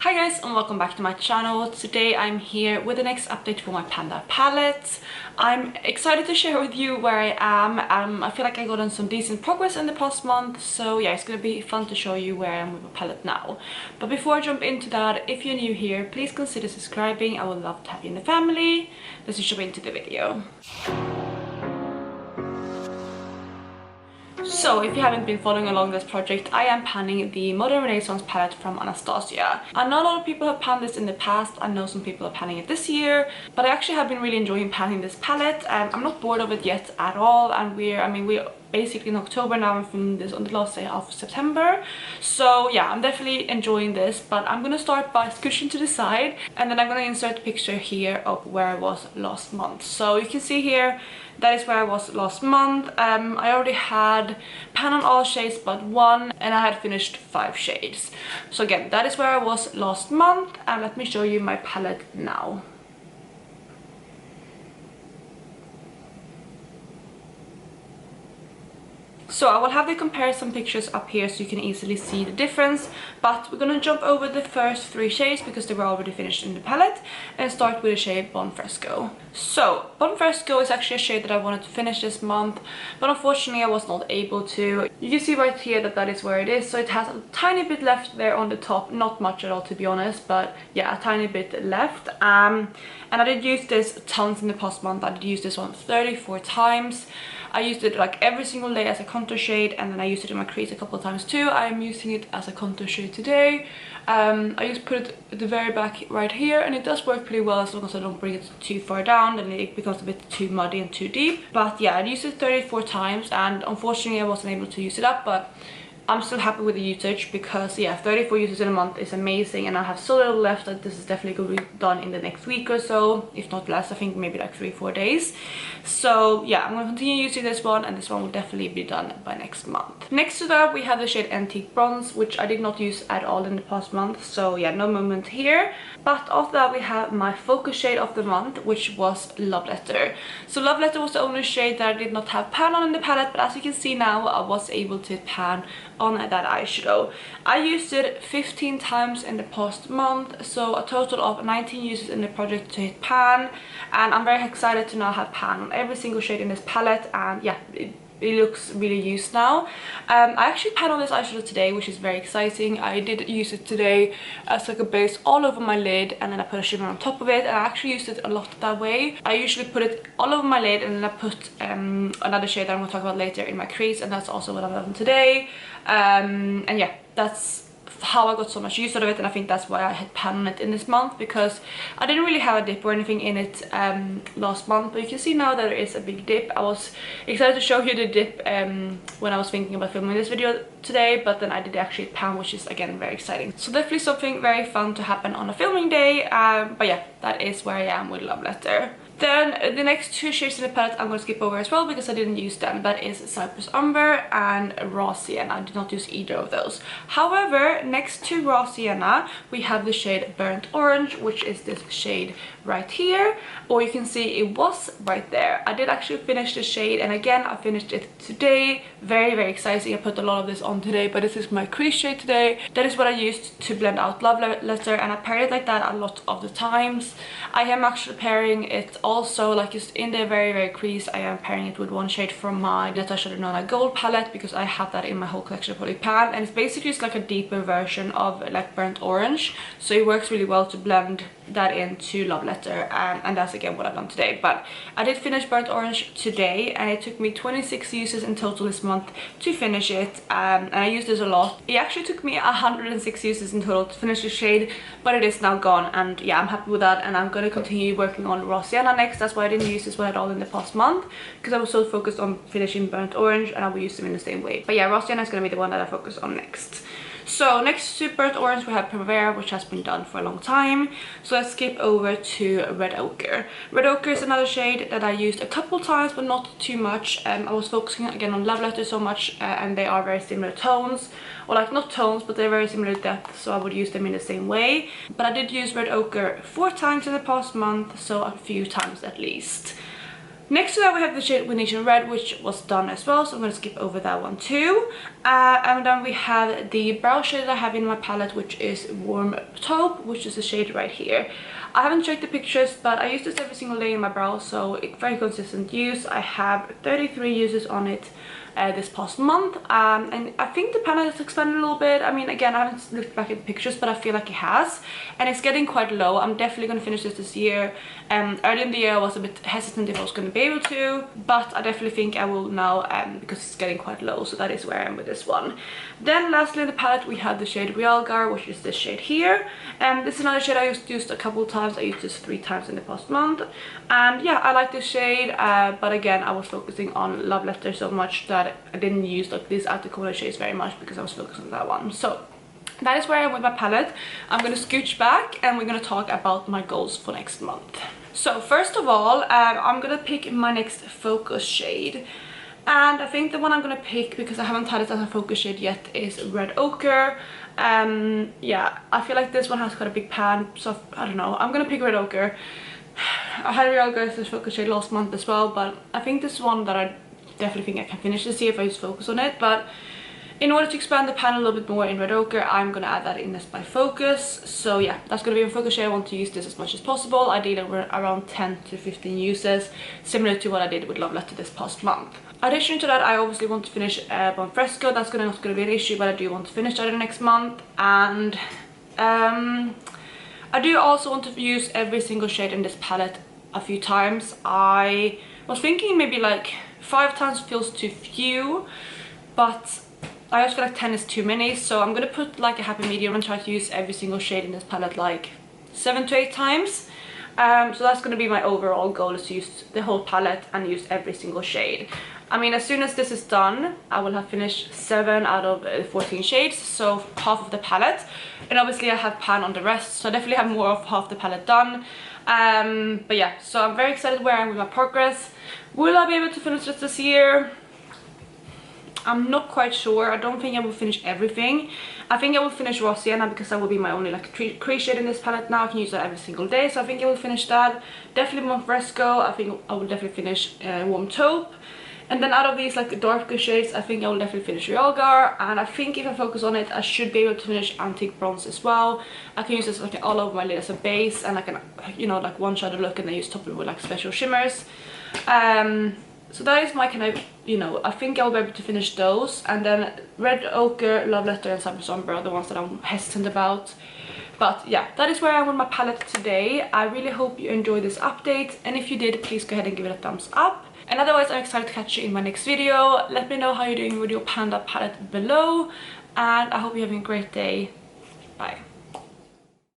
Hi guys and welcome back to my channel. Today I'm here with the next update for my Panda palette. I'm excited to share with you where I am. I feel like I got on some decent progress in the past month, so yeah, it's gonna be fun to show you where I am with my palette now. But before I jump into that, if you're new here, please consider subscribing. I would love to have you in the family. Let's just jump into the video. So if you haven't been following along this project, I am panning the Modern Renaissance palette from Anastasia. I know a lot of people have panned this in the past. I know some people are panning it this year, but I actually have been really enjoying panning this palette. I'm not bored of it yet at all, and we're basically in October now. I'm filming this on the last day of September, so yeah, I'm definitely enjoying this. But I'm gonna start by squishing to the side, and then I'm gonna insert a picture here of where I was last month. So you can see here, that is where I was last month. I already had pan on all shades but one, and I had finished 5 shades. So again, that is where I was last month, and let me show you my palette now. So I will have the comparison pictures up here so you can easily see the difference, but we're gonna jump over the first 3 shades because they were already finished in the palette, and start with the shade Bon Fresco. So Bon Fresco is actually a shade that I wanted to finish this month, but unfortunately I was not able to. You can see right here that is where it is, so it has a tiny bit left there on the top, not much at all to be honest, but yeah, a tiny bit left. And I did use this tons in the past month. I did use this one 34 times. I used it like every single day as a contour shade, and then I used it in my crease a couple of times too. I'm using it as a contour shade today. I just put it at the very back right here, and it does work pretty well as long as I don't bring it too far down, then it becomes a bit too muddy and too deep. But yeah, I used it 34 times, and unfortunately I wasn't able to use it up, but I'm still happy with the usage because yeah, 34 uses in a month is amazing, and I have so little left that this is definitely going to be done in the next week or so, if not less. I think maybe like 3-4 days. So yeah, I'm going to continue using this one, and this one will definitely be done by next month. Next to that we have the shade Antique Bronze, which I did not use at all in the past month, so yeah, no movement here. But after that we have my focus shade of the month, which was Love Letter. So Love Letter was the only shade that I did not have pan on in the palette, but as you can see now, I was able to pan on that eyeshadow. I used it 15 times in the past month, so a total of 19 uses in the project to hit pan, and I'm very excited to now have pan on every single shade in this palette, and yeah, it looks really used now. I actually pan on this eyeshadow today, which is very exciting. I did use it today as like a base all over my lid, and then I put a shimmer on top of it, and I actually used it a lot that way. I usually put it all over my lid, and then I put another shade that I'm going to talk about later in my crease, and that's also what I've done today. And yeah, that's how I got so much use out of it, and I think that's why I had pan on it in this month, because I didn't really have a dip or anything in it last month, but you can see now that there is a big dip. I was excited to show you the dip when I was thinking about filming this video today, but then I did actually pan, which is again very exciting. So definitely something very fun to happen on a filming day, but yeah, that is where I am with Love Letter. Then the next 2 shades in the palette I'm going to skip over as well because I didn't use them. That is Cypress Umber and Raw Sienna. I did not use either of those. However, next to Raw Sienna we have the shade Burnt Orange, which is this shade right here, or you can see it was right there. I did actually finish the shade, and again I finished it today. Very exciting. I put a lot of this on today, but this is my crease shade today. That is what I used to blend out Love Letter, and I pair it like that a lot of the times. I am actually pairing it also like just in the very crease. I am pairing it with one shade from my Anastasia Modern Gold palette because I have that in my whole collection of pan, and it's basically just like a deeper version of like Burnt Orange, so it works really well to blend that into Love Letter, and that's again what I've done today. But I did finish Burnt Orange today, and it took me 26 uses in total this month to finish it, and I used this a lot. It actually took me 106 uses in total to finish the shade, but it is now gone, and yeah, I'm happy with that, and I'm going to continue working on Raw Sienna next. That's why I didn't use this one at all in the past month, because I was so focused on finishing Burnt Orange, and I will use them in the same way. But yeah, Raw Sienna is going to be the one that I focus on next. So next to Burnt Orange we have Primavera, which has been done for a long time. So let's skip over to Red Ochre. Red Ochre is another shade that I used a couple times, but not too much. I was focusing again on Love Letter so much, and they are very similar tones, or like not tones, but they're very similar depth, so I would use them in the same way. But I did use Red Ochre 4 times in the past month, so a few times at least. Next to that we have the shade Venetian Red, which was done as well, so I'm going to skip over that one too. And then we have the brow shade that I have in my palette, which is Warm Taupe, which is the shade right here. I haven't checked the pictures, but I use this every single day in my brow, so it's very consistent use. I have 33 uses on it this past month, and I think the palette has expanded a little bit. I mean, again, I haven't looked back at the pictures, but I feel like it has, and it's getting quite low. I'm definitely going to finish this year. Early in the year I was a bit hesitant if I was going to be able to, but I definitely think I will now, because it's getting quite low, so that is where I am with this one. Then lastly in the palette we have the shade Realgar, which is this shade here, and this is another shade I used a couple of times. I used this 3 times in the past month, and yeah, I like this shade, but again, I was focusing on Love Letter so much that I didn't use like these outer corner shades very much because I was focused on that one. So that is where I am with my palette. I'm going to scooch back and we're going to talk about my goals for next month. So first of all, I'm going to pick my next focus shade. And I think the one I'm going to pick, because I haven't had it as a focus shade yet, is Red Ochre. Yeah, I feel like this one has quite a big pan, so I don't know. I'm going to pick Red Ochre. I had Realgar as a focus shade last month as well, but I think this one that I definitely think I can finish this year if I just focus on it. But in order to expand the pan a little bit more in Red Ochre, I'm going to add that in as my focus. So yeah, that's going to be my focus shade. I want to use this as much as possible. Ideally around 10 to 15 uses, similar to what I did with Love Letter this past month. Addition to that, I obviously want to finish Bon Fresco. That's not going to be an issue, but I do want to finish that in the next month. And I do also want to use every single shade in this palette a few times. I was thinking maybe like 5 times feels too few, but I just feel like 10 is too many, so I'm gonna put like a happy medium and try to use every single shade in this palette like 7 to 8 times. So that's gonna be my overall goal, is to use the whole palette and use every single shade. I mean, as soon as this is done, I will have finished 7 out of 14 shades, so half of the palette. And obviously I have pan on the rest, so I definitely have more of half the palette done. But yeah, so I'm very excited where I am with my progress. Will I be able to finish this year? I'm not quite sure. I don't think I will finish everything. I think I will finish Raw Sienna, because that will be my only like crease shade in this palette now. I can use that every single day, so I think I will finish that. Definitely Bon Fresco. I think I will definitely finish Warm Taupe. And then out of these like darker shades, I think I will definitely finish Realgar. And I think if I focus on it, I should be able to finish Antique Bronze as well. I can use this like all over my lid as a base, and I can, you know, like one shadow look, and then use top it with like special shimmers. So that is my kind of, you know, I think I'll be able to finish those. And then Red Ochre, Love Letter and Cyber Sombra are the ones that I'm hesitant about. But yeah, that is where I am with my palette today. I really hope you enjoyed this update, and if you did, please go ahead and give it a thumbs up. And otherwise, I'm excited to catch you in my next video. Let me know how you're doing with your Panda palette below, and I hope you're having a great day. Bye.